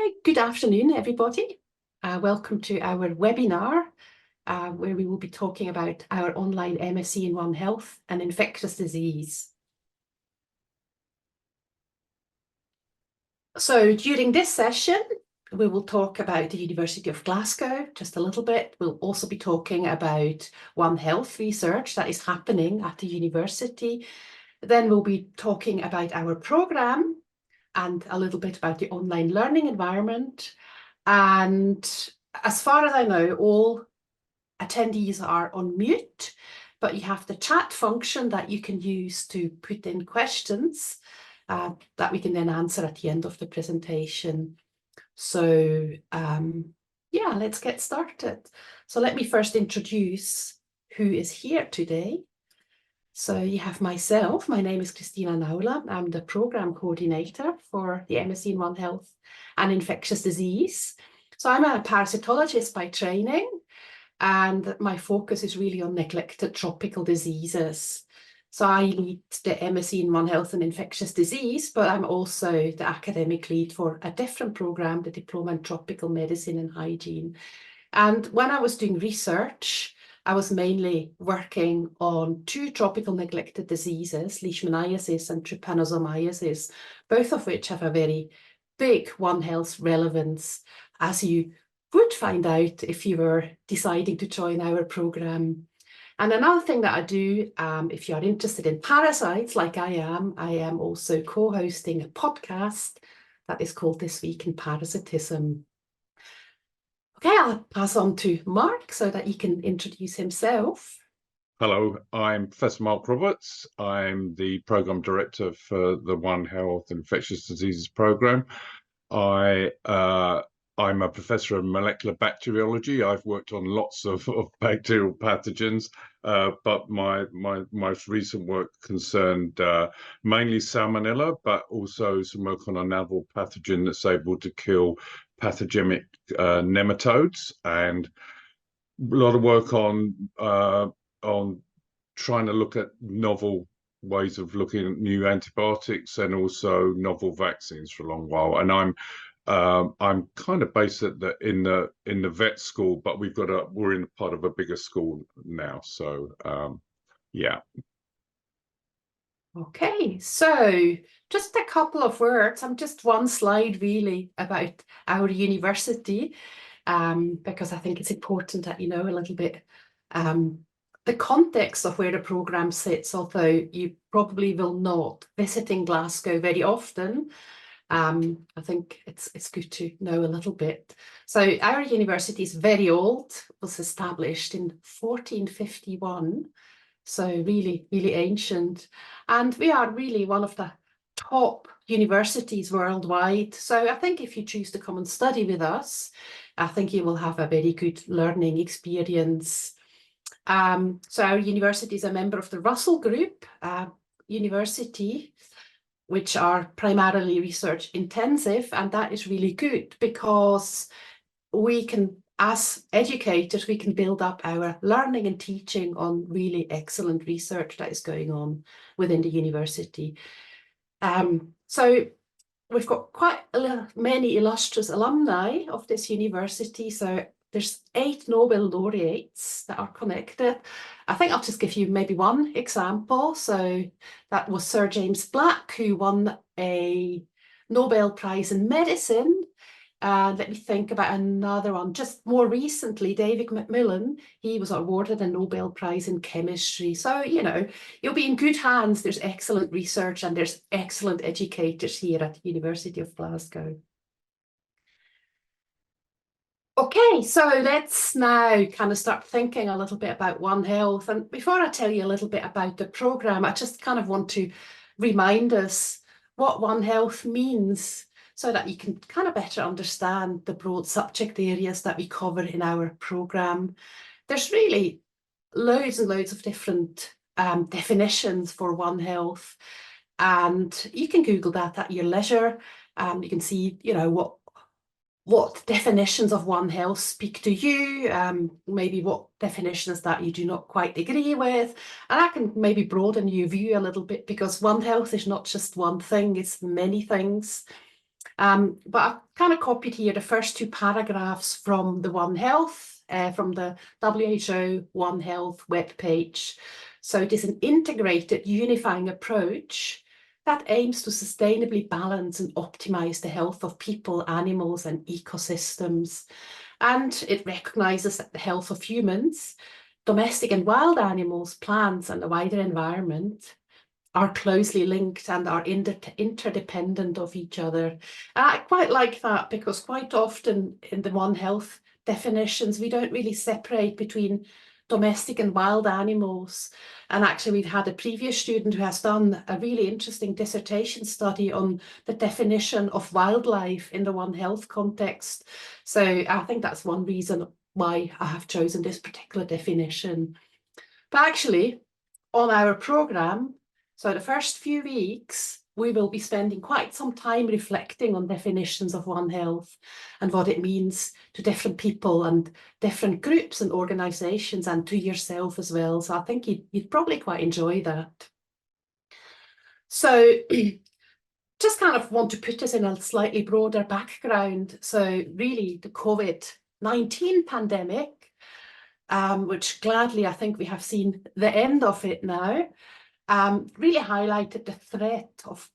Okay, good afternoon, everybody. Welcome to our webinar, where we will be talking about our online MSc in One Health and Infectious Disease. So during this session, we will talk about the University of Glasgow just a little bit. We'll also be talking about One Health research that is happening at the university. Then we'll be talking about our program and a little bit about the online learning environment. And as far as I know, all attendees are on mute, but you have the chat function that you can use to put in questions that we can then answer at the end of the presentation. So yeah, let's get started. So let me first introduce who is here today. So you have myself, my name is Christina Naula. I'm the program coordinator for the MSc in One Health and Infectious Disease. So I'm a parasitologist by training, and my focus is really on neglected tropical diseases. So I lead the MSc in One Health and Infectious Disease, but I'm also the academic lead for a different program, the Diploma in Tropical Medicine and Hygiene. And when I was doing research, I was mainly working on two tropical neglected diseases, leishmaniasis and trypanosomiasis, both of which have a very big One Health relevance, as you would find out if you were deciding to join our program. And another thing that I do, if you are interested in parasites like I am also co-hosting a podcast that is called This Week in Parasitism. Okay, I'll pass on to Mark so that he can introduce himself. Hello, I'm Professor Mark Roberts. I'm the Programme Director for the One Health Infectious Diseases Programme. I'm a Professor of Molecular Bacteriology. I've worked on lots of bacterial pathogens, but my most recent work concerned mainly Salmonella, but also some work on a novel pathogen that's able to kill pathogenic nematodes, and a lot of work on trying to look at novel ways of looking at new antibiotics and also novel vaccines for a long while. And I'm kind of based in the vet school, but we're in part of a bigger school now. So yeah. Okay, so just a couple of words. I'm just one slide really about our university, because I think it's important that you know a little bit the context of where the program sits, although you probably will not visiting Glasgow very often. I think it's good to know a little bit. So our university is very old, was established in 1451. So really, really ancient. And we are really one of the top universities worldwide. So I think if you choose to come and study with us, I think you will have a very good learning experience. So our university is a member of the Russell Group University, which are primarily research intensive. And that is really good because we can, as educators, we can build up our learning and teaching on really excellent research that is going on within the university. So we've got quite many illustrious alumni of this university. So there's 8 Nobel laureates that are connected. I think I'll just give you maybe one example. So that was Sir James Black, who won a Nobel Prize in Medicine. Let me think about another one. Just more recently, David Macmillan, he was awarded a Nobel Prize in Chemistry. So, you know, you'll be in good hands. There's excellent research and there's excellent educators here at the University of Glasgow. Okay, so let's now kind of start thinking a little bit about One Health. And before I tell you a little bit about the programme, I just kind of want to remind us what One Health means, so that you can kind of better understand the broad subject areas that we cover in our programme. There's really loads and loads of different definitions for One Health, and you can Google that at your leisure. You can see, you know, what definitions of One Health speak to you, maybe what definitions that you do not quite agree with. And I can maybe broaden your view a little bit, because One Health is not just one thing, it's many things. But I kind of copied here the first two paragraphs from the One Health, from the WHO One Health webpage. So it is an integrated, unifying approach that aims to sustainably balance and optimize the health of people, animals, and ecosystems. And it recognizes that the health of humans, domestic and wild animals, plants, and the wider environment are closely linked and are interdependent of each other. And I quite like that, because quite often in the One Health definitions, we don't really separate between domestic and wild animals. And actually, we've had a previous student who has done a really interesting dissertation study on the definition of wildlife in the One Health context. So I think that's one reason why I have chosen this particular definition. But actually, on our programme, so the first few weeks, we will be spending quite some time reflecting on definitions of One Health and what it means to different people and different groups and organisations, and to yourself as well. So I think you'd probably quite enjoy that. So just kind of want to put this in a slightly broader background. So really the COVID-19 pandemic, which gladly I think we have seen the end of it now, really highlighted the threat of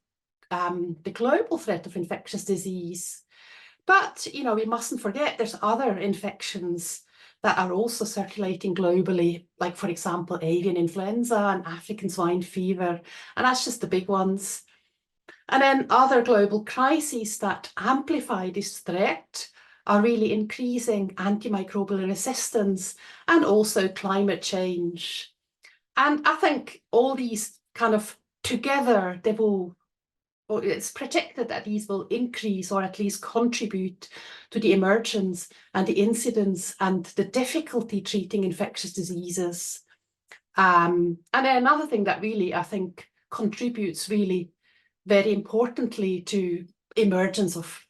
the global threat of infectious disease. But, you know, we mustn't forget there's other infections that are also circulating globally, like, for example, avian influenza and African swine fever, and that's just the big ones. And then other global crises that amplify this threat are really increasing antimicrobial resistance and also climate change. And I think all these kind of together, they will, or it's projected that these will increase or at least contribute to the emergence and the incidence and the difficulty treating infectious diseases. And then another thing that really, I think, contributes really very importantly to emergence of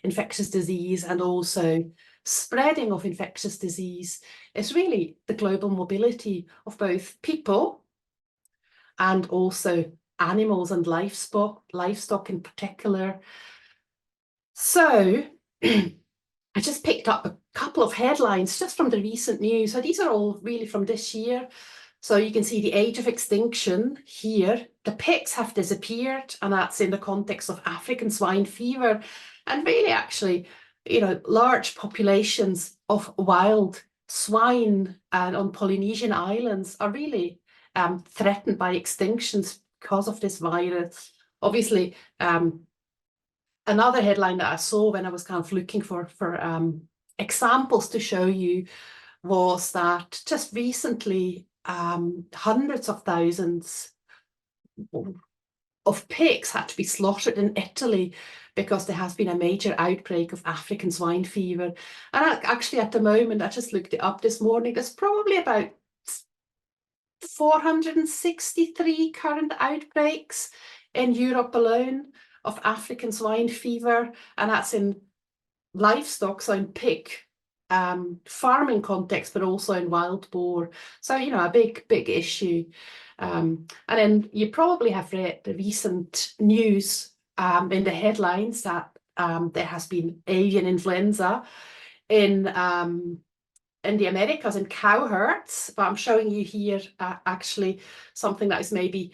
infectious disease and also spreading of infectious disease is really the global mobility of both people and also animals and livestock in particular. So I just picked up a couple of headlines just from the recent news. So these are all really from this year. So you can see the age of extinction here. The pigs have disappeared, and that's in the context of African swine fever. And really, actually, you know, large populations of wild swine on Polynesian islands are really threatened by extinctions because of this virus. Obviously, another headline that I saw when I was kind of looking for examples to show you was that just recently, hundreds of thousands of pigs had to be slaughtered in Italy because there has been a major outbreak of African swine fever. And actually, at the moment, I just looked it up this morning, there's probably about 463 current outbreaks in Europe alone of African swine fever, and that's in livestock, so in pig farming context, but also in wild boar. So, you know, a big issue. And then you probably have read the recent news in the headlines that there has been avian influenza in the Americas, in cow herds. But I'm showing you here actually something that is maybe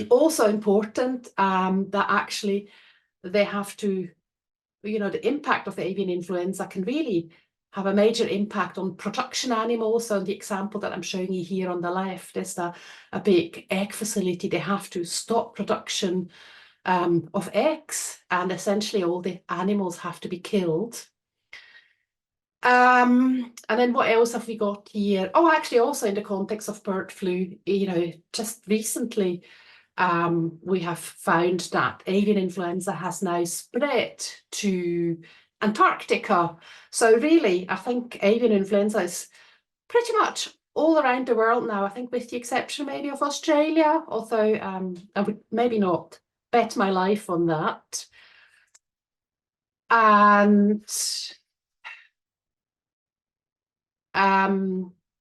also important, that actually they have to, you know, the impact of avian influenza can really have a major impact on production animals. So the example that I'm showing you here on the left is a big egg facility. They have to stop production of eggs, and essentially all the animals have to be killed. And then what else have we got here? Oh, actually, also in the context of bird flu, you know, just recently, we have found that avian influenza has now spread to Antarctica. So really, I think avian influenza is pretty much all around the world now, I think with the exception maybe of Australia, although I would maybe not bet my life on that. And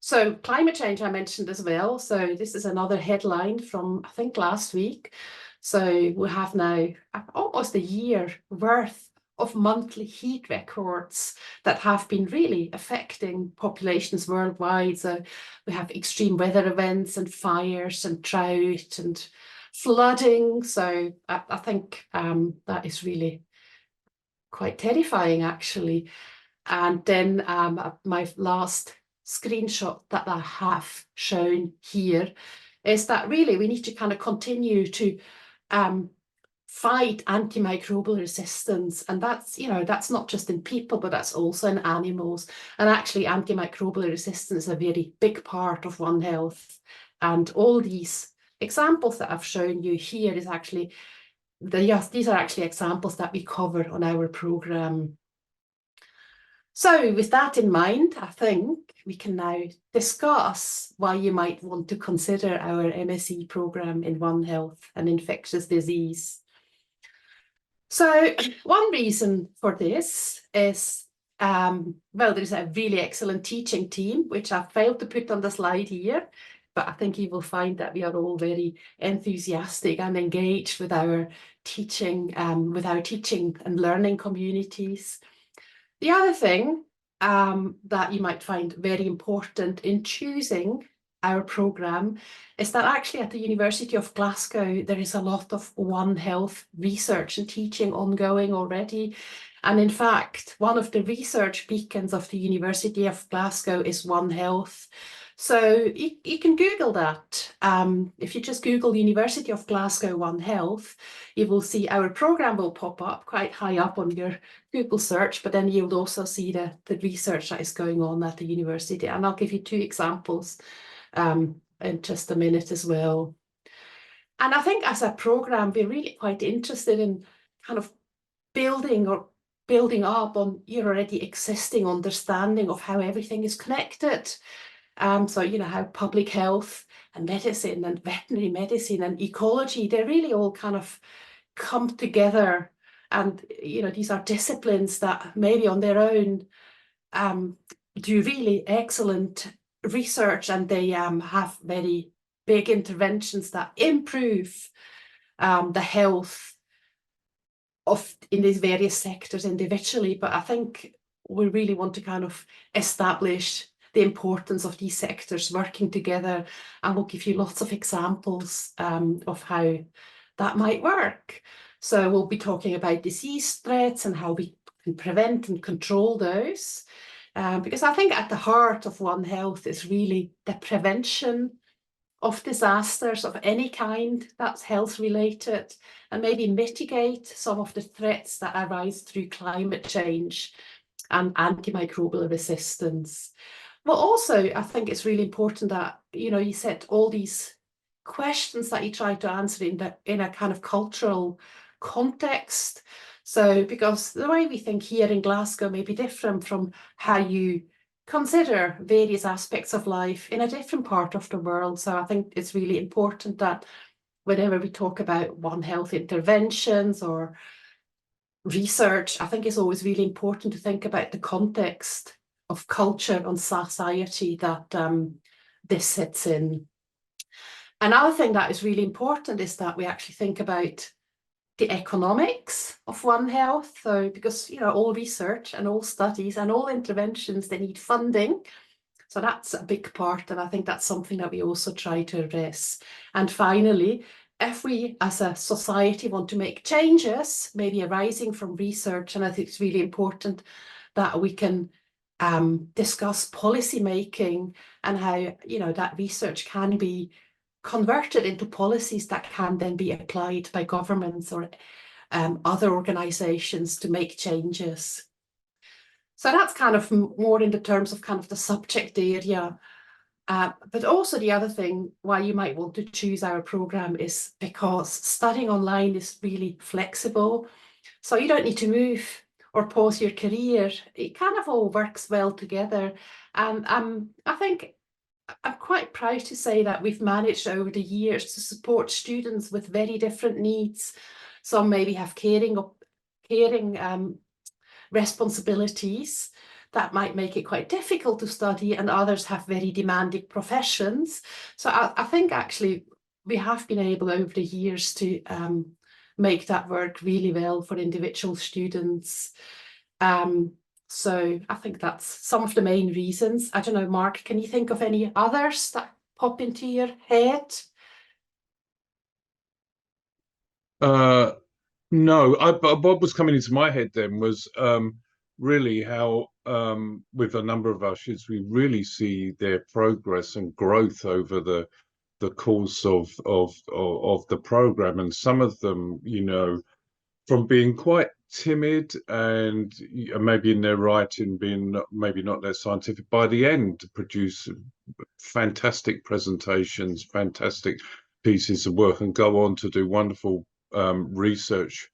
so climate change I mentioned as well. So this is another headline from, I think, last week. So we have now almost a year worth of monthly heat records that have been really affecting populations worldwide. So we have extreme weather events and fires and drought and flooding. So I think that is really quite terrifying, actually. And then my last screenshot that I have shown here is that really we need to kind of continue to fight antimicrobial resistance. And that's, that's not just in people, but that's also in animals. And actually antimicrobial resistance is a very big part of One Health. And all these examples that I've shown you here is actually, these are actually examples that we cover on our program. So with that in mind, I think we can now discuss why you might want to consider our MSc program in One Health and Infectious Disease. So one reason for this is, well, there's a really excellent teaching team, which I failed to put on the slide here, but I think you will find that we are all very enthusiastic and engaged with our teaching and learning communities. The other thing that you might find very important in choosing our program is that actually at the University of Glasgow, there is a lot of One Health research and teaching ongoing already. And in fact, one of the research beacons of the University of Glasgow is One Health. So you can Google that. If you just Google University of Glasgow One Health, you will see our program will pop up quite high up on your Google search, but then you'll also see the research that is going on at the university. And I'll give you two examples in just a minute as well. And I think as a program, we're really quite interested in kind of building up on your already existing understanding of how everything is connected. So, how public health and medicine and veterinary medicine and ecology, they really all kind of come together. And, these are disciplines that maybe on their own do really excellent research, and they have very big interventions that improve the health in these various sectors individually. But I think we really want to kind of establish the importance of these sectors working together, and we'll give you lots of examples of how that might work. So we'll be talking about disease threats and how we can prevent and control those. Because I think at the heart of One Health is really the prevention of disasters of any kind that's health related, and maybe mitigate some of the threats that arise through climate change and antimicrobial resistance. But also, I think it's really important that, you set all these questions that you try to answer in a kind of cultural context. So, because the way we think here in Glasgow may be different from how you consider various aspects of life in a different part of the world. So I think it's really important that whenever we talk about One Health interventions or research, I think it's always really important to think about the context of culture and society that this sits in. Another thing that is really important is that we actually think about the economics of One Health. So, because, all research and all studies and all interventions, they need funding. So that's a big part, and I think that's something that we also try to address. And finally, if we as a society want to make changes, maybe arising from research, and I think it's really important that we can discuss policy making and how, that research can be converted into policies that can then be applied by governments or other organizations to make changes. So that's kind of more in the terms of kind of the subject area. But also the other thing why you might want to choose our program is because studying online is really flexible. So you don't need to move or pause your career. It kind of all works well together. And I think I'm quite proud to say that we've managed over the years to support students with very different needs. Some maybe have caring responsibilities that might make it quite difficult to study, and others have very demanding professions. So I think actually we have been able over the years to make that work really well for individual students. So I think that's some of the main reasons. I don't know, Mark, can you think of any others that pop into your head? No, but what was coming into my head then was really how with a number of our students we really see their progress and growth over the course of the program, and some of them, you know, from being quite timid and maybe in their writing being maybe not that scientific, by the end produce fantastic presentations, fantastic pieces of work, and go on to do wonderful research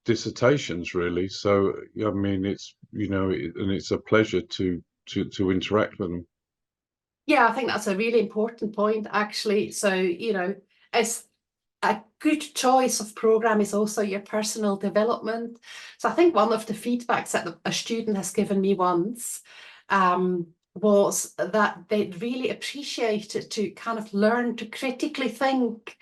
dissertations, really. So I mean, it's, you know, and it's a pleasure to interact with them. Yeah, I think that's a really important point, actually. So, you know, as a good choice of program is also your personal development. So I think one of the feedbacks that a student has given me once was that they really appreciated to kind of learn to critically think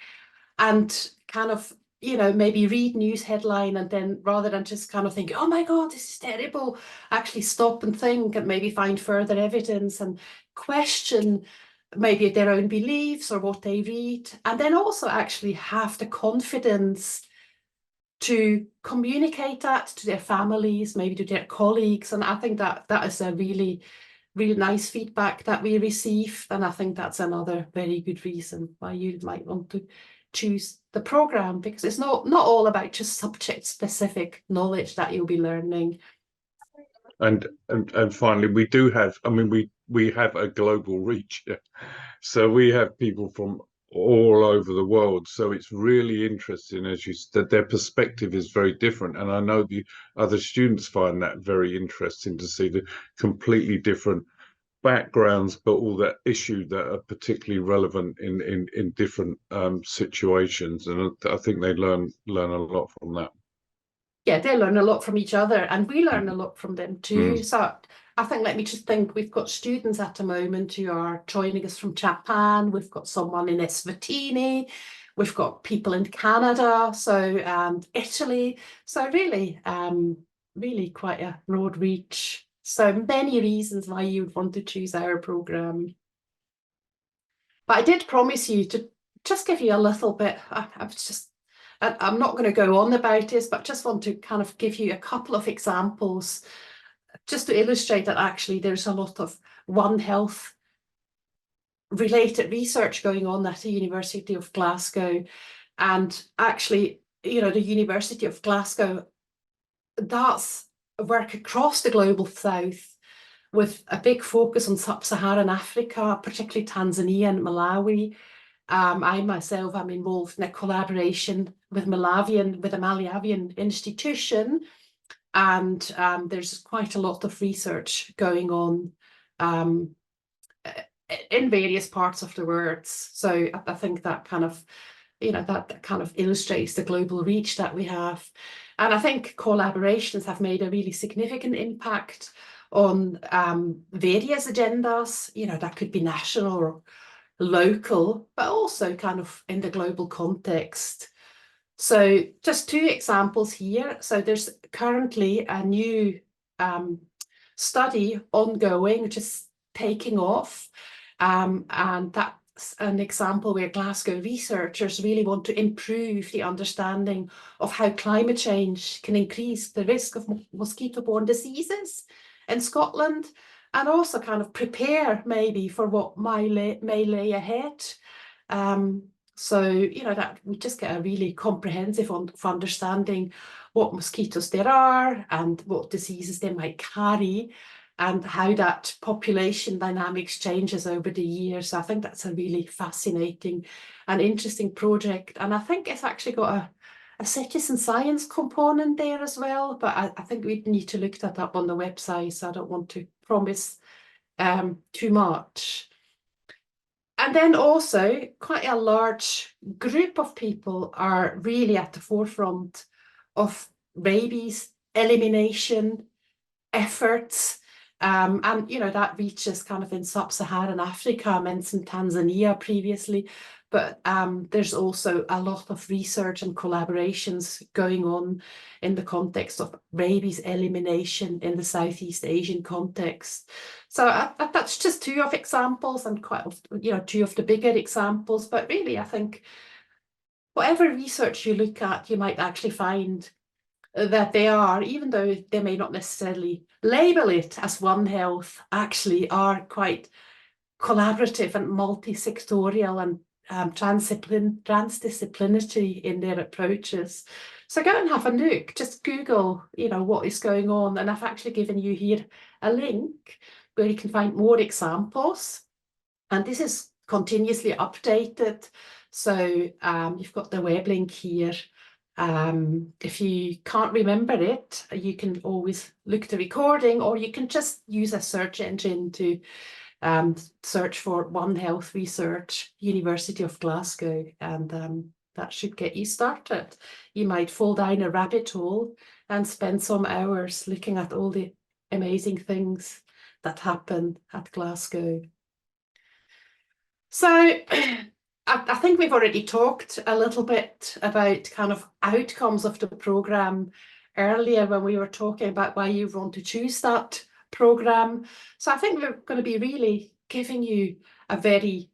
and kind of, you know, maybe read news headline and then rather than just kind of think, oh my God, this is terrible, actually stop and think and maybe find further evidence and question maybe their own beliefs or what they read, and then also actually have the confidence to communicate that to their families, maybe to their colleagues. And I think that that is a really, really nice feedback that we received. And I think that's another very good reason why you might want to choose the program, because it's not all about just subject specific knowledge that you'll be learning. And finally, we do have, I mean, we have a global reach, so we have people from all over the world. So it's really interesting, as you said, their perspective is very different, and I know the other students find that very interesting to see the completely different backgrounds, but all that issue that are particularly relevant in different situations, and I think they learn a lot from that. Yeah, they learn a lot from each other and we learn a lot from them too. Mm. So I think, let me just think, we've got students at the moment who are joining us from Japan. We've got someone in Eswatini. We've got people in Canada, so and Italy. So really, really quite a broad reach. So many reasons why you would want to choose our program. But I did promise you to just give you a little bit. I was just, I'm not going to go on about this, but just want to kind of give you a couple of examples just to illustrate that actually there's a lot of One Health related research going on at the University of Glasgow. And actually, you know, the University of Glasgow does work across the global south with a big focus on sub-Saharan Africa, particularly Tanzania and Malawi. I myself am involved in a collaboration with a Malawian institution, and there's quite a lot of research going on in various parts of the world. So I think that kind of, you know, that kind of illustrates the global reach that we have. And I think collaborations have made a really significant impact on various agendas, you know, that could be national or local, but also kind of in the global context. So just two examples here. So there's currently a new study ongoing, which is taking off. And that's an example where Glasgow researchers really want to improve the understanding of how climate change can increase the risk of mosquito-borne diseases in Scotland, and also kind of prepare maybe for what may lay ahead. So, you know, that we just get a really comprehensive of understanding what mosquitoes there are and what diseases they might carry and how that population dynamics changes over the years. I think that's a really fascinating and interesting project. And I think it's actually got a citizen science component there as well, but I think we need to look that up on the website, so I don't want to promise too much. And then also quite a large group of people are really at the forefront of rabies elimination efforts. And, you know, that reaches kind of in sub-Saharan Africa. I mentioned Tanzania previously, but there's also a lot of research and collaborations going on in the context of rabies elimination in the Southeast Asian context. So that's just two of examples, and quite, two of the bigger examples. But really, I think whatever research you look at, you might actually find that they are, even though they may not necessarily label it as One Health, actually are quite collaborative and multi-sectorial and transdisciplinary in their approaches. So go and have a look, just Google, what is going on. And I've actually given you here a link where you can find more examples. And this is continuously updated. So you've got the web link here. If you can't remember it, you can always look the recording, or you can just use a search engine to search for One Health Research, University of Glasgow, and that should get you started. You might fall down a rabbit hole and spend some hours looking at all the amazing things that happen at Glasgow. So I think we've already talked a little bit about kind of outcomes of the programme earlier when we were talking about why you want to choose that programme. So I think we're going to be really giving you a very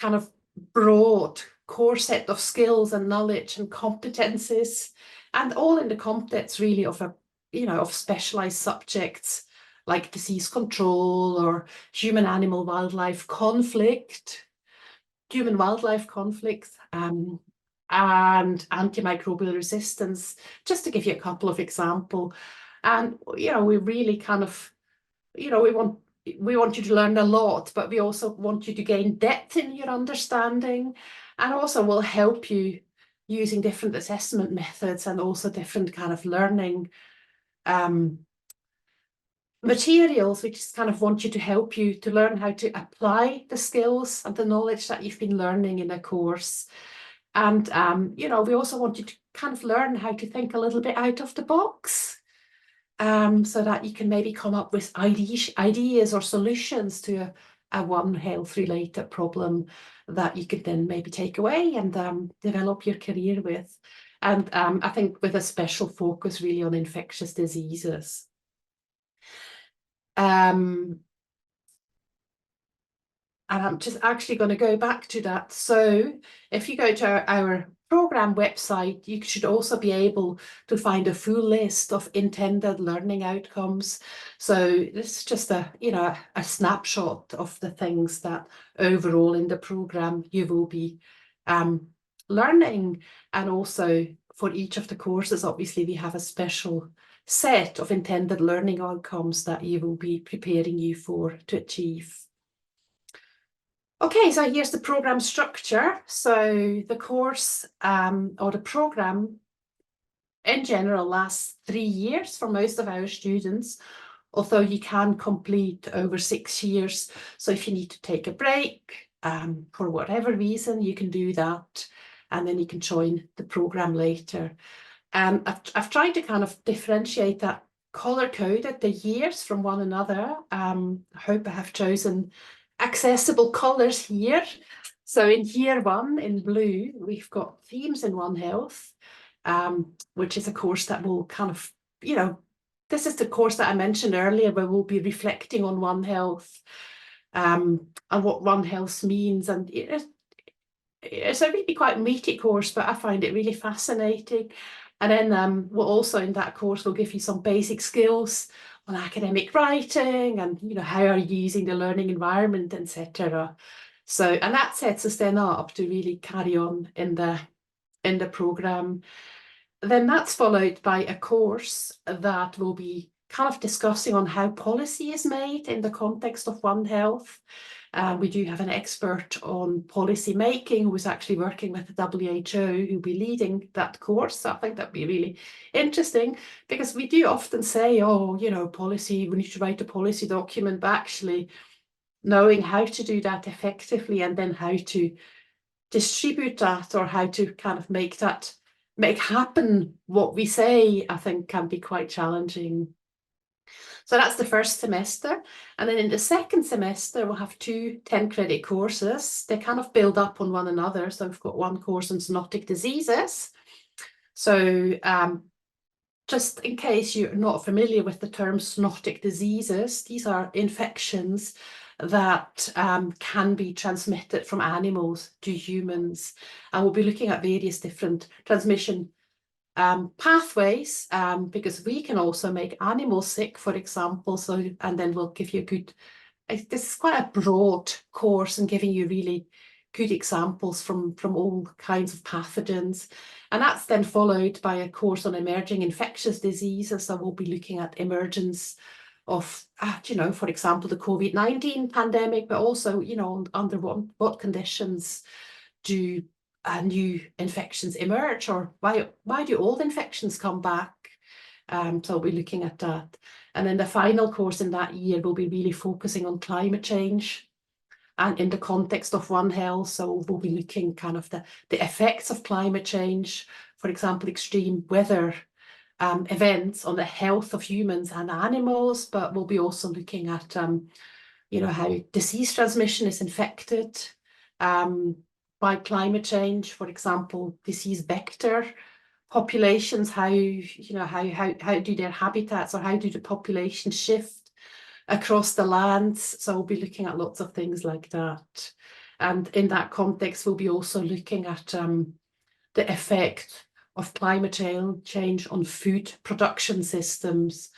kind of broad core set of skills and knowledge and competencies, and all in the context really of of specialised subjects like disease control or human-wildlife conflict, and antimicrobial resistance, just to give you a couple of examples. And we really kind of, we want you to learn a lot, but we also want you to gain depth in your understanding, and also will help you using different assessment methods and also different kind of learning materials. We just kind of want you to help you to learn how to apply the skills and the knowledge that you've been learning in a course. And, we also want you to kind of learn how to think a little bit out of the box, so that you can maybe come up with ideas or solutions to a One Health related problem that you could then maybe take away and develop your career with. And I think with a special focus really on infectious diseases. And I'm just actually going to go back to that. So if you go to our program website, you should also be able to find a full list of intended learning outcomes. So this is just a snapshot of the things that overall in the program you will be learning. And also for each of the courses, obviously we have a special set of intended learning outcomes that you will be preparing you for to achieve. Okay, so here's the program structure. So the course or the program in general lasts 3 years for most of our students, although you can complete over 6 years. So if you need to take a break for whatever reason, you can do that, and then you can join the program later. I've tried to kind of differentiate that, color-coded the years from one another. I hope I have chosen accessible colours here. So in year 1 in blue, we've got themes in One Health, which is a course that will kind of, this is the course that I mentioned earlier, where we'll be reflecting on One Health and what One Health means. And it's a really quite meaty course, but I find it really fascinating. And then we'll also in that course, we'll give you some basic skills on academic writing and, how are you using the learning environment, etc. So, and that sets us then up to really carry on in the programme. Then that's followed by a course that will be kind of discussing on how policy is made in the context of One Health. We do have an expert on policy making who's actually working with the WHO, who'll be leading that course. So I think that'd be really interesting, because we do often say, policy, we need to write a policy document, but actually knowing how to do that effectively and then how to distribute that, or how to kind of make happen what we say, I think can be quite challenging. So that's the first semester. And then in the second semester, we'll have two 10-credit courses. They kind of build up on one another. So we've got one course on zoonotic diseases. So just in case you're not familiar with the term zoonotic diseases, these are infections that can be transmitted from animals to humans. And we'll be looking at various different transmission pathways, because we can also make animals sick, for example. So, and then we'll give you a good, this is quite a broad course and giving you really good examples from all kinds of pathogens. And that's then followed by a course on emerging infectious diseases. So we'll be looking at emergence of, for example, the COVID-19 pandemic, but also, under what conditions do new infections emerge, or why do old infections come back? So we'll be looking at that. And then the final course in that year will be really focusing on climate change and in the context of One Health. So we'll be looking kind of the effects of climate change, for example, extreme weather events on the health of humans and animals, but we'll be also looking at, how disease transmission is infected by climate change, for example, disease vector populations, how do their habitats, or how do the populations shift across the lands? So we'll be looking at lots of things like that. And in that context, we'll be also looking at the effect of climate change on food production systems.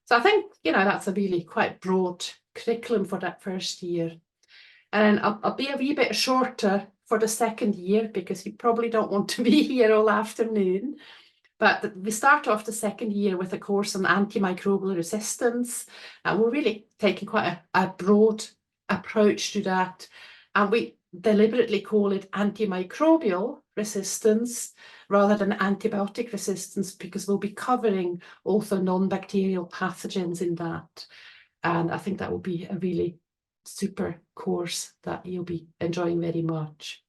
So I think, that's a really quite broad curriculum for that first year. And I'll be a wee bit shorter for the second year, because you probably don't want to be here all afternoon. But we start off the second year with a course on antimicrobial resistance. And we're really taking quite a broad approach to that. And we deliberately call it antimicrobial resistance rather than antibiotic resistance, because we'll be covering also non-bacterial pathogens in that. And I think that will be a really super course that you'll be enjoying very much.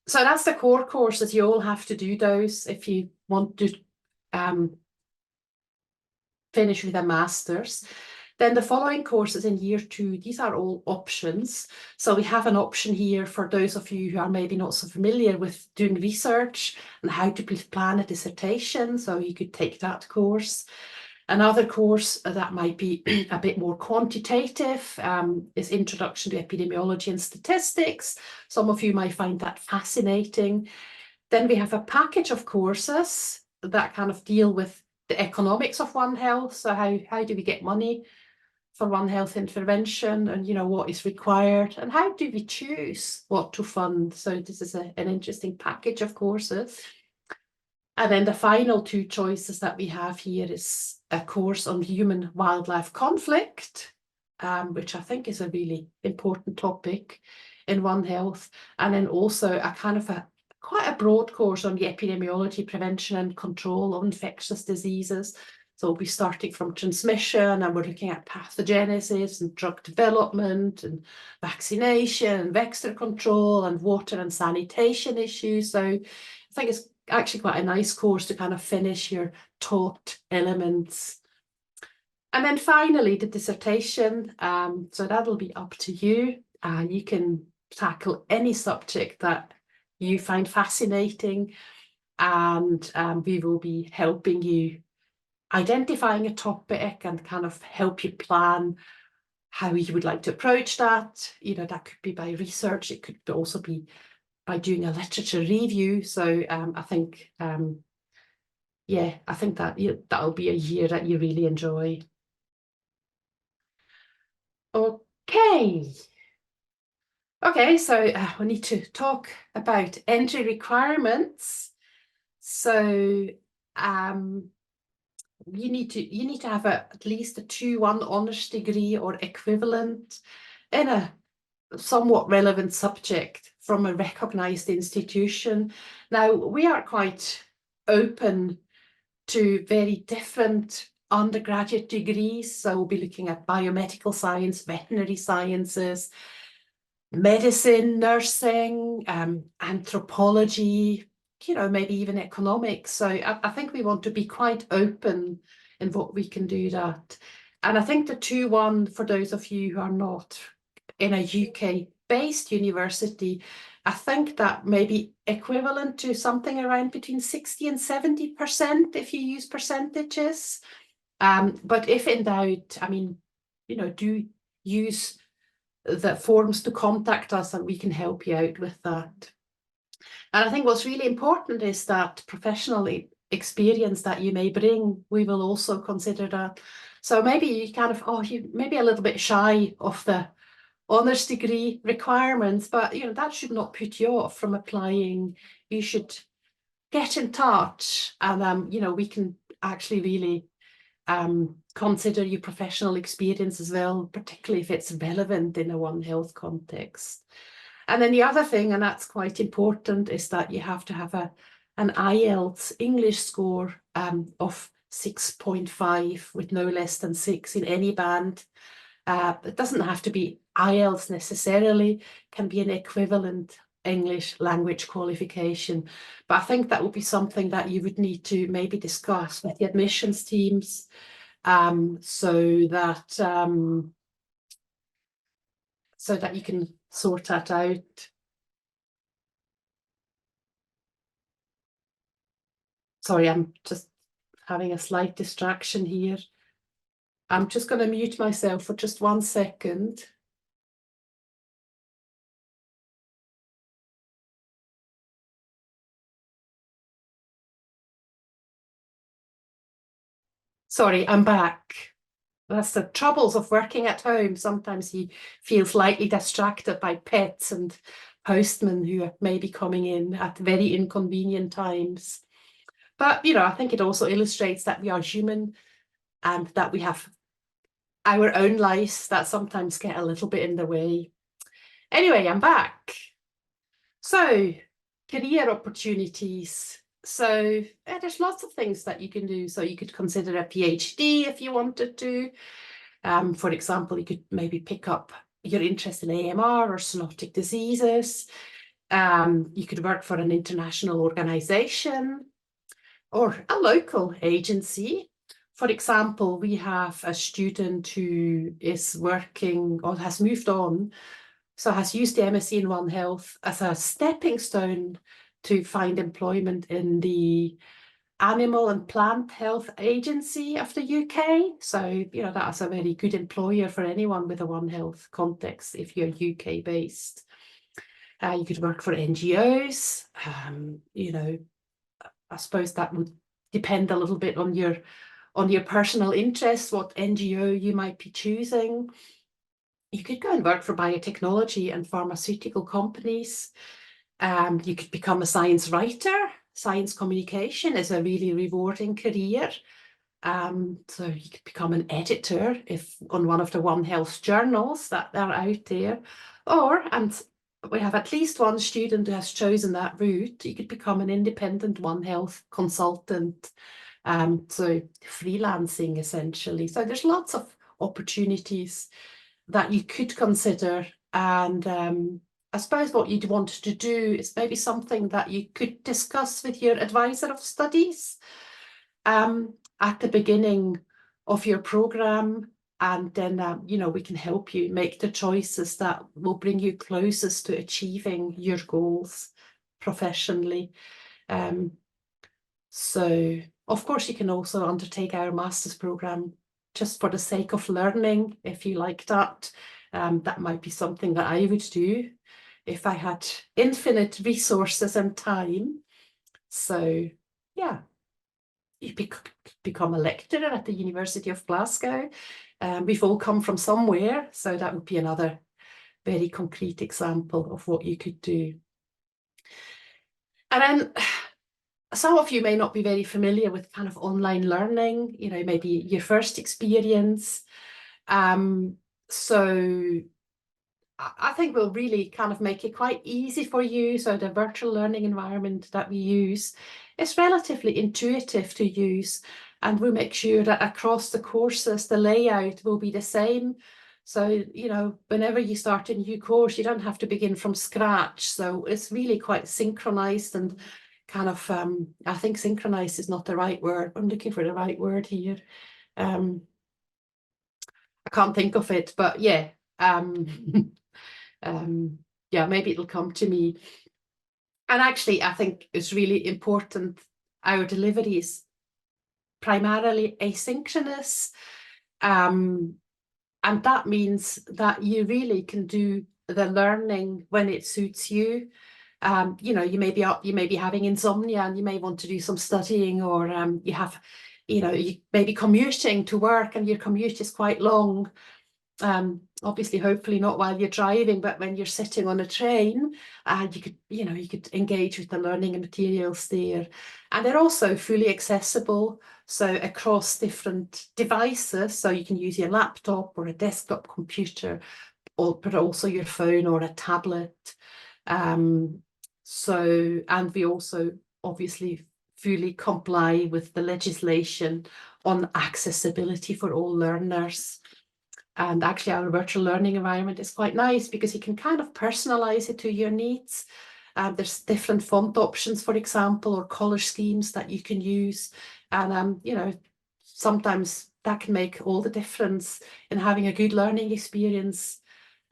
So that's the core courses. You all have to do those if you want to finish with a master's. Then the following courses in year 2, these are all options. So we have an option here for those of you who are maybe not so familiar with doing research and how to plan a dissertation. So you could take that course. Another course that might be a bit more quantitative is Introduction to Epidemiology and Statistics. Some of you might find that fascinating. Then we have a package of courses that kind of deal with the economics of One Health. So how do we get money for One Health intervention, and what is required, and how do we choose what to fund? So this is an interesting package of courses. And then the final 2 choices that we have here is a course on human-wildlife conflict, which I think is a really important topic in One Health. And then also a kind of quite a broad course on the epidemiology, prevention and control of infectious diseases. So we'll be starting from transmission, and we're looking at pathogenesis and drug development and vaccination and vector control and water and sanitation issues. So I think it's actually quite a nice course to kind of finish your taught elements. And then finally, the dissertation. So that'll be up to you. You can tackle any subject that you find fascinating, and we will be helping you identifying a topic and kind of help you plan how you would like to approach that. That could be by research. It could also be by doing a literature review. So I think, I think that that'll be a year that you really enjoy. Okay. Okay, so we need to talk about entry requirements. So you need to have at least a 2:1 honours degree or equivalent in a somewhat relevant subject from a recognised institution. Now, we are quite open to very different undergraduate degrees. So we'll be looking at biomedical science, veterinary sciences, medicine, nursing, anthropology, maybe even economics. So I think we want to be quite open in what we can do that. And I think the 2-1, for those of you who are not in a UK-based university, I think that may be equivalent to something around between 60 and 70% if you use percentages. But if in doubt, I mean, do use the forms to contact us and we can help you out with that. And I think what's really important is that professional experience that you may bring, we will also consider that. So maybe you kind of, you maybe a little bit shy of the honours degree requirements, but that should not put you off from applying. You should get in touch, and we can actually really consider your professional experience as well, particularly if it's relevant in a One Health context. And then the other thing, and that's quite important, is that you have to have an IELTS English score of 6.5 with no less than 6 in any band. It doesn't have to be IELTS necessarily, can be an equivalent English language qualification. But I think that would be something that you would need to maybe discuss with the admissions teams, so that you can sort that out. Sorry, I'm just having a slight distraction here. I'm just going to mute myself for just 1 second. Sorry, I'm back. That's the troubles of working at home. Sometimes you feel slightly distracted by pets and postmen who may be coming in at very inconvenient times. But, I think it also illustrates that we are human and that we have our own lives that sometimes get a little bit in the way. Anyway, I'm back. So, career opportunities. So there's lots of things that you can do. So you could consider a PhD if you wanted to. For example, you could maybe pick up your interest in AMR or zoonotic diseases. You could work for an international organization or a local agency. For example, we have a student who is working or has moved on, so has used the MSc in One Health as a stepping stone to find employment in the Animal and Plant Health Agency of the UK. So, that's a very good employer for anyone with a One Health context if you're UK based. You could work for NGOs. I suppose that would depend a little bit on your personal interests, what NGO you might be choosing. You could go and work for biotechnology and pharmaceutical companies. You could become a science writer. Science communication is a really rewarding career. So you could become an editor on one of the One Health journals that are out there. And we have at least one student who has chosen that route, you could become an independent One Health consultant. So freelancing essentially. So there's lots of opportunities that you could consider. And I suppose what you'd want to do is maybe something that you could discuss with your advisor of studies at the beginning of your program, and then we can help you make the choices that will bring you closest to achieving your goals professionally. So of course you can also undertake our master's program just for the sake of learning, if you like that. That might be something that I would do if I had infinite resources and time. So yeah, you become a lecturer at the University of Glasgow. We've all come from somewhere, so that would be another very concrete example of what you could do. And then some of you may not be very familiar with kind of online learning, maybe your first experience. So I think we'll really kind of make it quite easy for you. So the virtual learning environment that we use is relatively intuitive to use, and we'll make sure that across the courses, the layout will be the same. So, whenever you start a new course, you don't have to begin from scratch. So it's really quite synchronized and kind of, I think synchronized is not the right word. I'm looking for the right word here. I can't think of it, but yeah, yeah, maybe it'll come to me. And actually, I think it's really important. Our delivery is primarily asynchronous. And that means that you really can do the learning when it suits you. You know, you may be having insomnia and you may want to do some studying, or you have, you know, you may be commuting to work and your commute is quite long. Obviously, hopefully not while you're driving, but when you're sitting on a train, you could engage with the learning and materials there. And they're also fully accessible, so across different devices. So you can use your laptop or a desktop computer, but also your phone or a tablet. And we also obviously fully comply with the legislation on accessibility for all learners. And actually, our virtual learning environment is quite nice because you can kind of personalize it to your needs. There's different font options, for example, or color schemes that you can use. And, you know, sometimes that can make all the difference in having a good learning experience,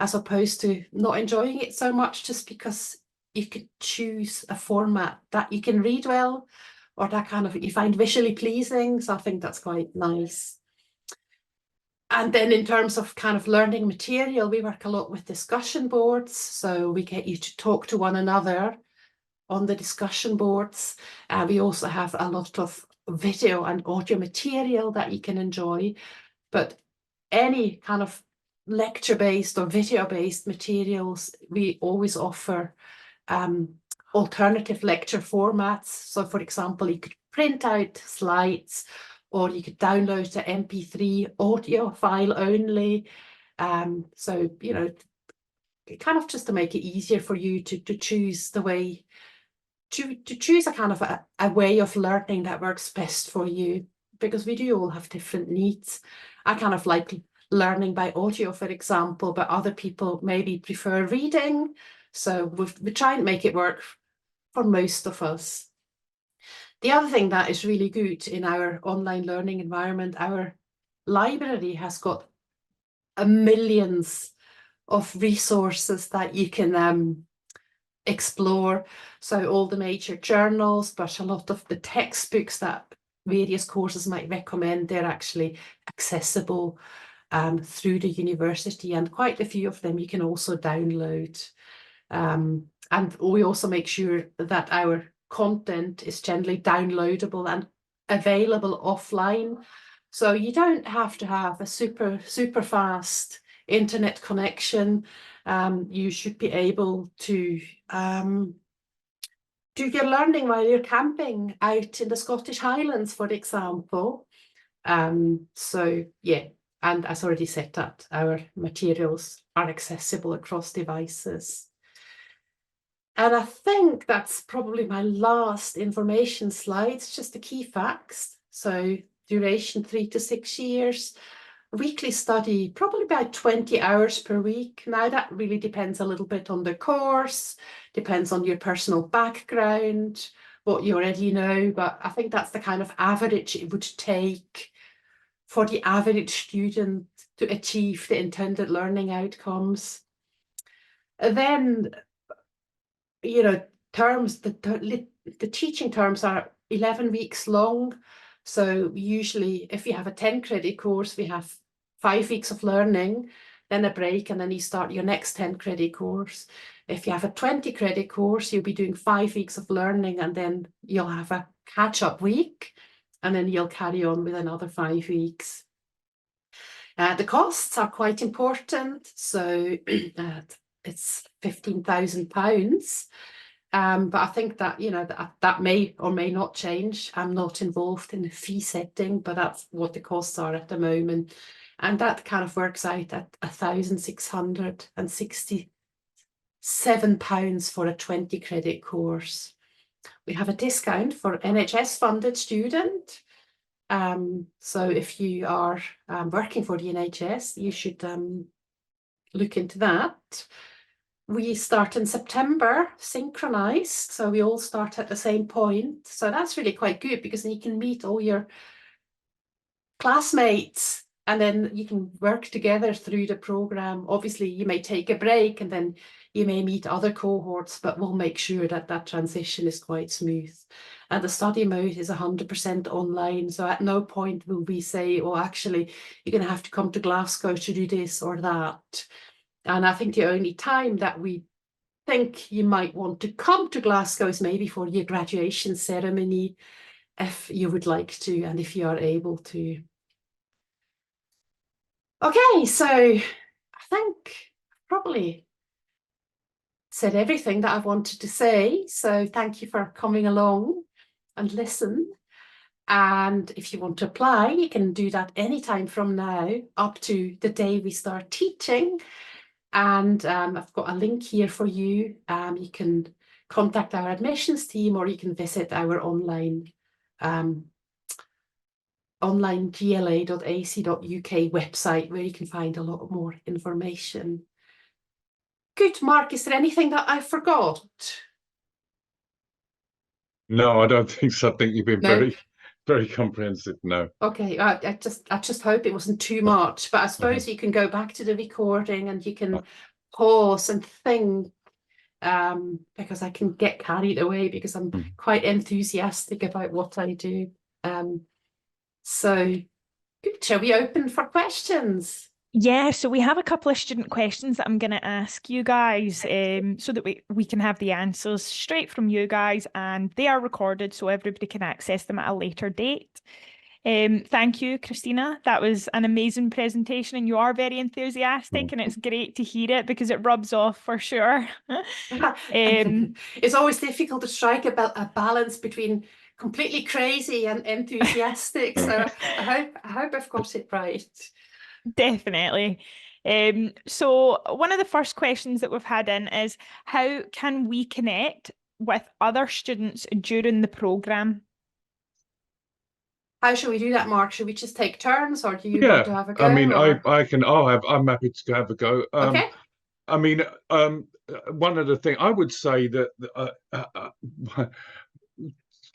as opposed to not enjoying it so much just because you could choose a format that you can read well, or that kind of you find visually pleasing. So I think that's quite nice. And then in terms of kind of learning material, we work a lot with discussion boards. So we get you to talk to one another on the discussion boards. We also have a lot of video and audio material that you can enjoy. But any kind of lecture-based or video-based materials, we always offer alternative lecture formats. So for example, you could print out slides, or you could download the MP3 audio file only. So, you know, kind of just to make it easier for you to choose the way, to choose a kind of a way of learning that works best for you, because we do all have different needs. I kind of like learning by audio, for example, but other people maybe prefer reading. So we try and make it work for most of us. The other thing that is really good in our online learning environment, our library has got millions of resources that you can explore. So all the major journals, but a lot of the textbooks that various courses might recommend, they're actually accessible through the university, and quite a few of them you can also download. And we also make sure that our content is generally downloadable and available offline. So you don't have to have a super fast internet connection. You should be able to do your learning while you're camping out in the Scottish Highlands, for example. So yeah, and as already said, that our materials are accessible across devices. And I think that's probably my last information slide, just the key facts. So duration 3 to 6 years, weekly study, probably about 20 hours per week. Now that really depends a little bit on the course, depends on your personal background, what you already know, but I think that's the kind of average it would take for the average student to achieve the intended learning outcomes. And then, you know, terms, the teaching terms are 11 weeks long. So usually if you have a 10 credit course, we have 5 weeks of learning, then a break, and then you start your next 10 credit course. If you have a 20 credit course, you'll be doing 5 weeks of learning, and then you'll have a catch-up week, and then you'll carry on with another 5 weeks. The costs are quite important. So it's £15,000. But I think that, you know, that may or may not change. I'm not involved in the fee setting, but that's what the costs are at the moment. And that kind of works out at £1,667 for a 20 credit course. We have a discount for NHS funded student. So if you are working for the NHS, you should look into that. We start in September, synchronized, so we all start at the same point. So that's really quite good, because then you can meet all your classmates, and then you can work together through the program. Obviously, you may take a break and then you may meet other cohorts, but we'll make sure that that transition is quite smooth. And the study mode is 100% online. So at no point will we say, oh, actually, you're going to have to come to Glasgow to do this or that. And I think the only time that we think you might want to come to Glasgow is maybe for your graduation ceremony, if you would like to, and if you are able to. Okay, so I think I've probably said everything that I wanted to say. So thank you for coming along and listen. And if you want to apply, you can do that anytime from now up to the day we start teaching. And I've got a link here for you. You can contact our admissions team, or you can visit our online gla.ac.uk website, where you can find a lot more information. Good, Mark, is there anything that I forgot? No, I don't think so. I think you've been No. very, very comprehensive. No. Okay, I just hope it wasn't too much, but I suppose you can go back to the recording and you can pause and think, because I can get carried away because I'm quite enthusiastic about what I do. So good. Shall we open for questions? Yeah, so we have a couple of student questions that I'm going to ask you guys, so that we can have the answers straight from you guys, and they are recorded so everybody can access them at a later date. Thank you, Christina. That was an amazing presentation, and you are very enthusiastic, and it's great to hear it because it rubs off for sure. It's always difficult to strike a balance between completely crazy and enthusiastic. So I hope I've got it right. Definitely. So one of the first questions that we've had in is, how can we connect with other students during the programme? How should we do that, Mark? Should we just take turns, or do you want to have a go? I mean, or... I'm happy to have a go. Okay. I mean, one of the things I would say that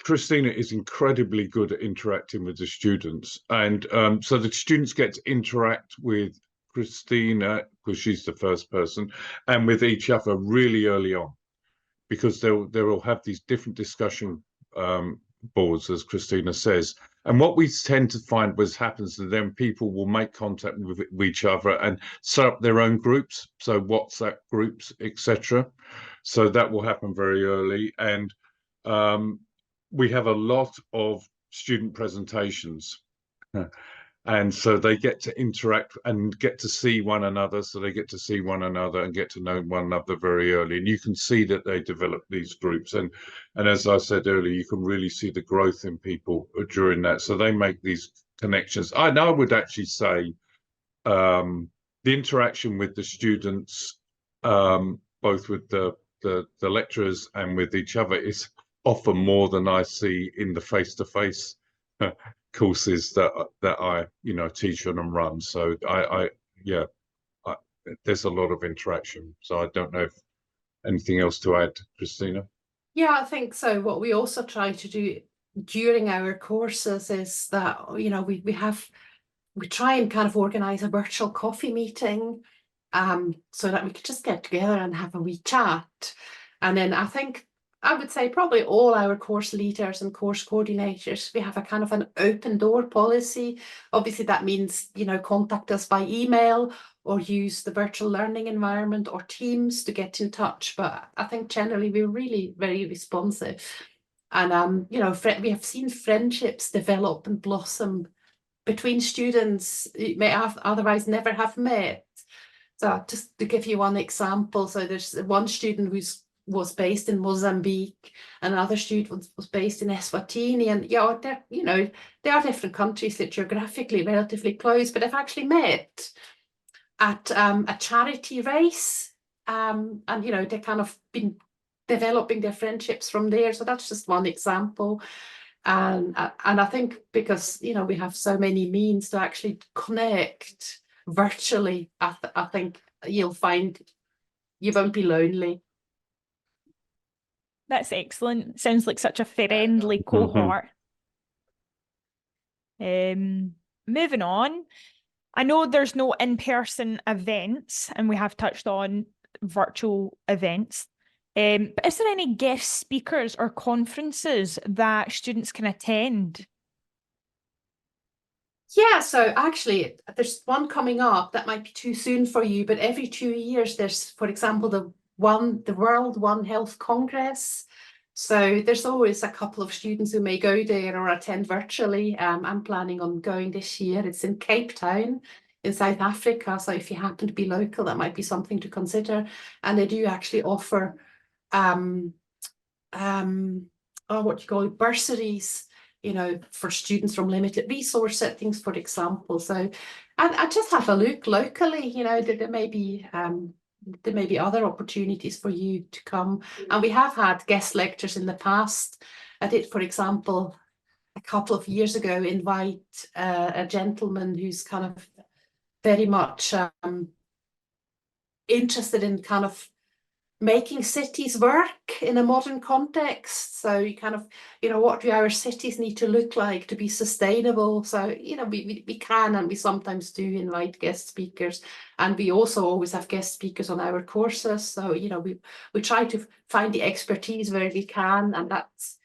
Christina is incredibly good at interacting with the students, and so the students get to interact with Christina because she's the first person, and with each other really early on, because they'll have these different discussion boards, as Christina says. And what we tend to find happens to them, people will make contact with each other and set up their own groups, so WhatsApp groups, etc. So that will happen very early. And we have a lot of student presentations. And so they get to interact and get to see one another. So they get to see one another and get to know one another very early. And you can see that they develop these groups. And as I said earlier, you can really see the growth in people during that. So they make these connections. I would actually say the interaction with the students, both with the lecturers and with each other, is often more than I see in the face-to-face courses that I teach on and run. So there's a lot of interaction. So I don't know if anything else to add, Christina. Yeah, I think so. What we also try to do during our courses is that we try and kind of organize a virtual coffee meeting, so that we could just get together and have a wee chat. And then I would say probably all our course leaders and course coordinators, we have a kind of an open door policy. Obviously, that means, contact us by email or use the virtual learning environment or Teams to get in touch. But I think generally we're really very responsive. And, we have seen friendships develop and blossom between students who may have otherwise never have met. So just to give you one example, so there's one student who was based in Mozambique, and another student was based in Eswatini, and they are different countries that geographically relatively close, but they've actually met at a charity race, and they kind of been developing their friendships from there. So that's just one example. And I think because we have so many means to actually connect virtually, I think you'll find you won't be lonely. That's excellent. Sounds like such a friendly cohort. moving on. I know there's no in-person events, and we have touched on virtual events. But is there any guest speakers or conferences that students can attend? Yeah, so actually, there's one coming up that might be too soon for you, but every 2 years there's, for example, the World One Health Congress. So there's always a couple of students who may go there or attend virtually. I'm planning on going this year. It's in Cape Town in South Africa. So if you happen to be local, that might be something to consider. And they do actually offer what do you call it, bursaries, for students from limited resource settings, for example. So, and I just have a look locally, there may be other opportunities for you to come. And we have had guest lectures in the past. I did, for example, a couple of years ago, invite a gentleman who's kind of very much interested in kind of making cities work in a modern context. So you kind of, what do our cities need to look like to be sustainable? So, we can, and we sometimes do invite guest speakers, and we also always have guest speakers on our courses. So, we try to find the expertise where we can, and that's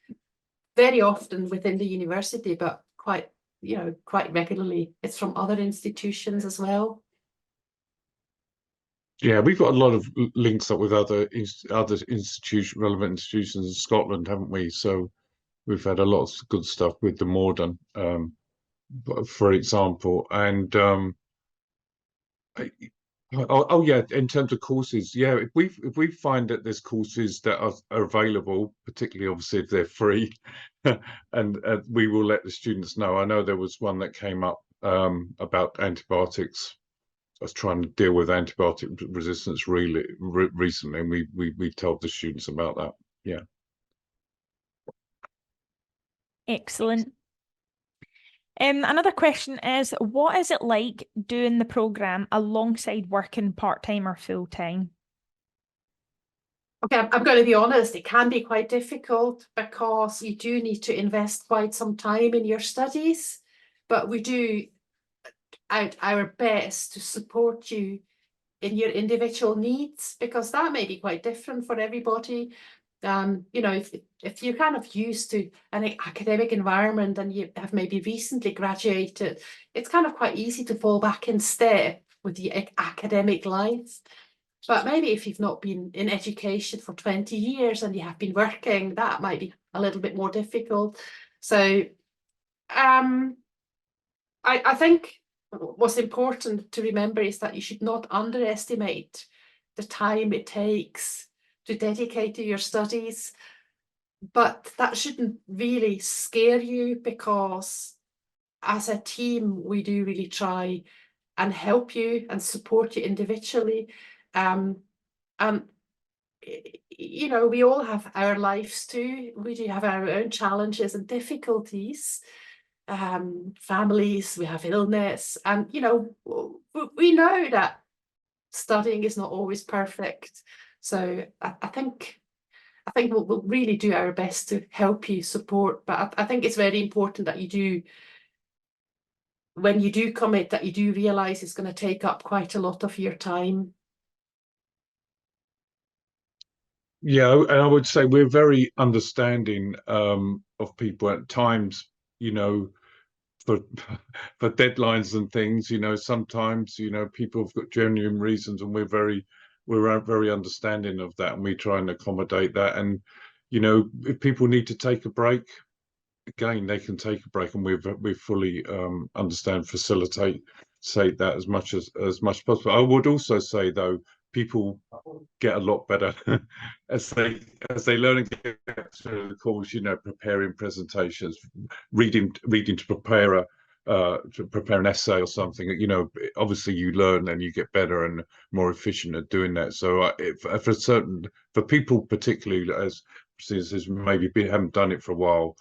very often within the university, but quite regularly it's from other institutions as well. Yeah, we've got a lot of links up with other relevant institutions in Scotland, haven't we? So we've had a lot of good stuff with the Morden, for example. And yeah, in terms of courses, yeah, if we find that there's courses that are available, particularly obviously if they're free, and we will let the students know. I know there was one that came up about antibiotics. I was trying to deal with antibiotic resistance really recently, and we told the students about that. Yeah. Excellent. Another question is, what is it like doing the programme alongside working part-time or full-time? Okay, I'm going to be honest, it can be quite difficult because you do need to invest quite some time in your studies, but we do our best to support you in your individual needs, because that may be quite different for everybody. If you're kind of used to an academic environment and you have maybe recently graduated, it's kind of quite easy to fall back in step with the academic life. But maybe if you've not been in education for 20 years and you have been working, that might be a little bit more difficult. So I think what's important to remember is that you should not underestimate the time it takes to dedicate to your studies, but that shouldn't really scare you, because as a team we do really try and help you and support you individually. And we all have our lives too. We do have our own challenges and difficulties. Families, we have illness, and we know that studying is not always perfect. So I think we'll really do our best to help you, support, but I think it's very important that you do, when you do commit, that you do realize it's going to take up quite a lot of your time. Yeah, and I would say we're very understanding of people at times, for for deadlines and things. Sometimes people have got genuine reasons, and we're very understanding of that, and we try and accommodate that. And if people need to take a break, again, they can take a break, and we fully understand, facilitate that as much as possible. I would also say, though, people get a lot better as they learn and get through the course. Preparing presentations, reading to prepare an essay or something. Obviously you learn and you get better and more efficient at doing that. So for people particularly as maybe haven't done it for a while,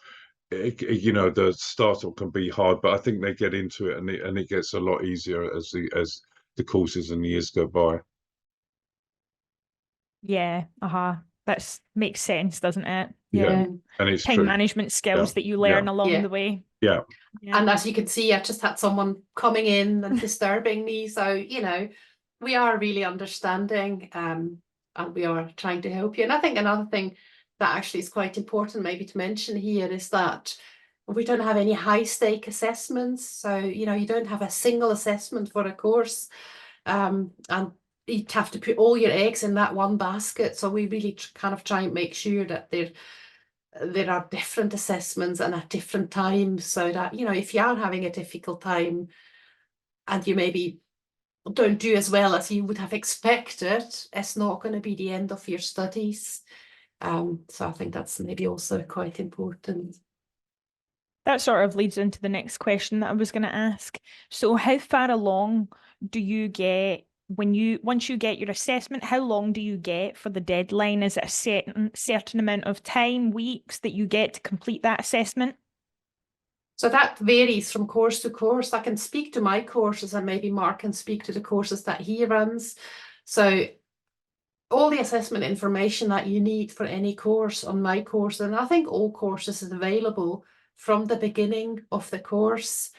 the startup can be hard, but I think they get into it and it gets a lot easier as the courses and the years go by. Yeah, that makes sense, doesn't it? Yeah. And it's Time true. management skills that you learn along the way. Yeah. And as you can see, I just had someone coming in and disturbing me. So, we are really understanding, and we are trying to help you. And I think another thing that actually is quite important maybe to mention here is that we don't have any high stake assessments. So, you don't have a single assessment for a course, and you'd have to put all your eggs in that one basket. So we really kind of try and make sure that there are different assessments and at different times, so that, if you are having a difficult time and you maybe don't do as well as you would have expected, it's not going to be the end of your studies. So I think that's maybe also quite important. That sort of leads into the next question that I was going to ask. So how far along do you get once you get your assessment, how long do you get for the deadline? Is it a certain amount of time, weeks, that you get to complete that assessment? So that varies from course to course. I can speak to my courses, and maybe Mark can speak to the courses that he runs. So all the assessment information that you need for any course on my course, and I think all courses is available from the beginning of the course.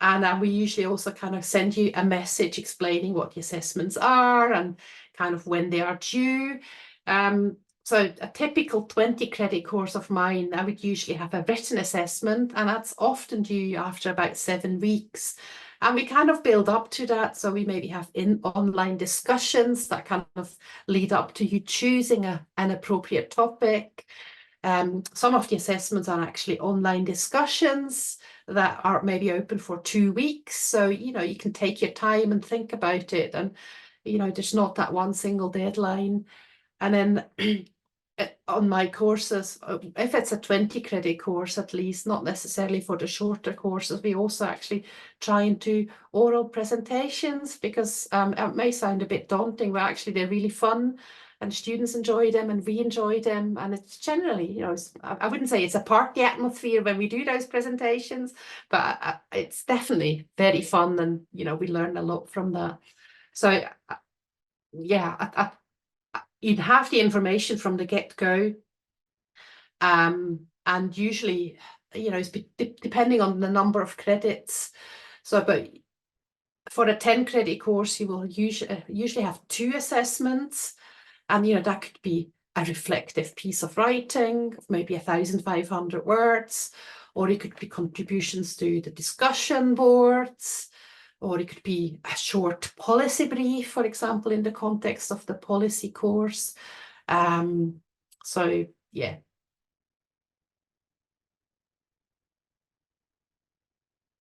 And we usually also kind of send you a message explaining what the assessments are and kind of when they are due. So a typical 20 credit course of mine, I would usually have a written assessment, and that's often due after about 7 weeks. And we kind of build up to that. So we maybe have online discussions that kind of lead up to you choosing an appropriate topic. Some of the assessments are actually online discussions that are maybe open for 2 weeks. So, you can take your time and think about it. And, there's not that one single deadline. And then on my courses, if it's a 20 credit course, at least, not necessarily for the shorter courses, we also actually try and do oral presentations, because it may sound a bit daunting, but actually they're really fun. And students enjoy them and we enjoy them. And it's generally, I wouldn't say it's a party atmosphere when we do those presentations, but it's definitely very fun. And, we learn a lot from that. So, yeah, you'd have the information from the get-go. And usually, it's depending on the number of credits. So, but for a 10 credit course, you will usually have 2 assessments. And, that could be a reflective piece of writing of maybe 1,500 words, or it could be contributions to the discussion boards, or it could be a short policy brief, for example, in the context of the policy course. So, yeah.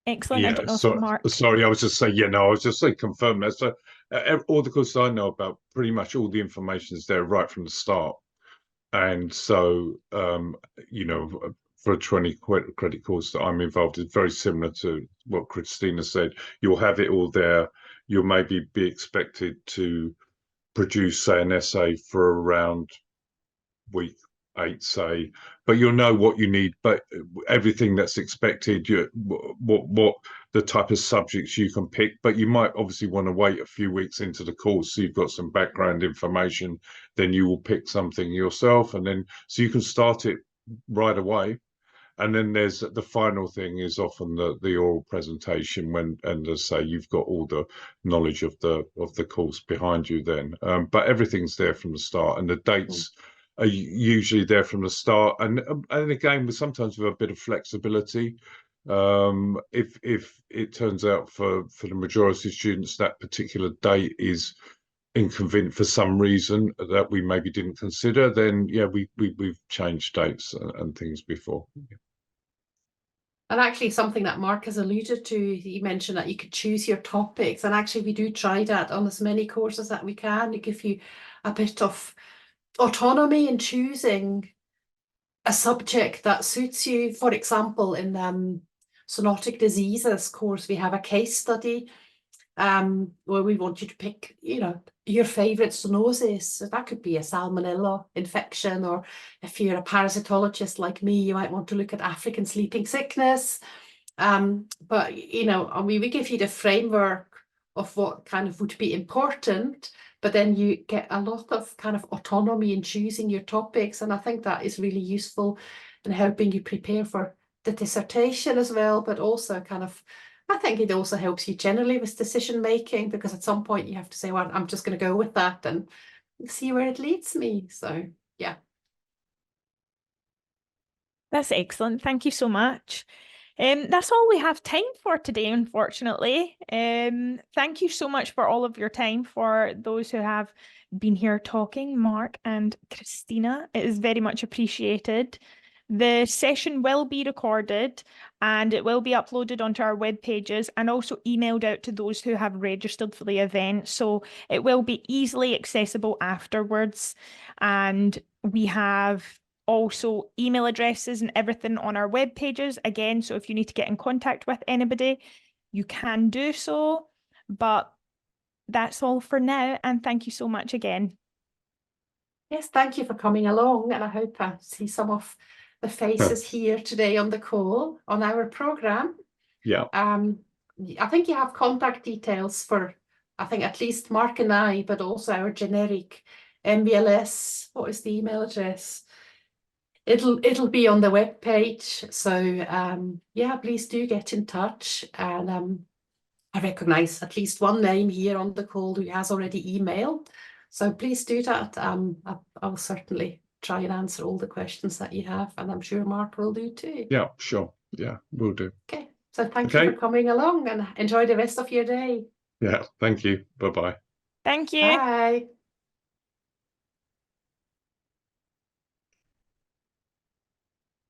Excellent. Yeah, I don't know if Mark. sorry, I was just saying, I was just saying, confirm that. So all the courses I know about, pretty much all the information is there right from the start. And so, for a 20 credit course that I'm involved in, it's very similar to what Christina said. You'll have it all there. You'll maybe be expected to produce, say, an essay for around week 8, say, but you'll know what you need, but everything that's expected, what the type of subjects you can pick, but you might obviously want to wait a few weeks into the course so you've got some background information, then you will pick something yourself, and then so you can start it right away. And then there's the final thing is often the oral presentation, and as I say, you've got all the knowledge of the course behind you then. But everything's there from the start, and the dates are usually there from the start. And again, sometimes with a bit of flexibility. If it turns out for the majority of students that particular date is inconvenient for some reason that we maybe didn't consider, then we've changed dates and things before. And actually something that Mark has alluded to, he mentioned that you could choose your topics, and actually we do try that on as many courses that we can to give you a bit of autonomy in choosing a subject that suits you. For example, in zoonotic diseases course, we have a case study where we want you to pick, your favorite zoonosis. So that could be a salmonella infection, or if you're a parasitologist like me, you might want to look at African sleeping sickness. But, we give you the framework of what kind of would be important, but then you get a lot of kind of autonomy in choosing your topics. And I think that is really useful in helping you prepare for the dissertation as well, but also kind of, I think it also helps you generally with decision making, because at some point you have to say, well, I'm just going to go with that and see where it leads me. So yeah. That's excellent. Thank you so much. That's all we have time for today, unfortunately. Thank you so much for all of your time, for those who have been here talking, Mark and Christina. It is very much appreciated. The session will be recorded and it will be uploaded onto our web pages and also emailed out to those who have registered for the event. So it will be easily accessible afterwards. And we have also email addresses and everything on our web pages again. So if you need to get in contact with anybody, you can do so. But that's all for now. And thank you so much again. Yes, thank you for coming along. And I hope I see some of the faces here today on the call on our program. Yeah. I think you have contact details for, I think, at least Mark and I, but also our generic MBLS. What is the email address? It'll be on the web page. So yeah, please do get in touch. And I recognize at least one name here on the call who has already emailed. So please do that. I'll certainly try and answer all the questions that you have, and I'm sure Mark will do too. Yeah, sure. Yeah, will do. Okay, so thank you for coming along and enjoy the rest of your day. Yeah, thank you. Bye-bye. Thank you. Bye.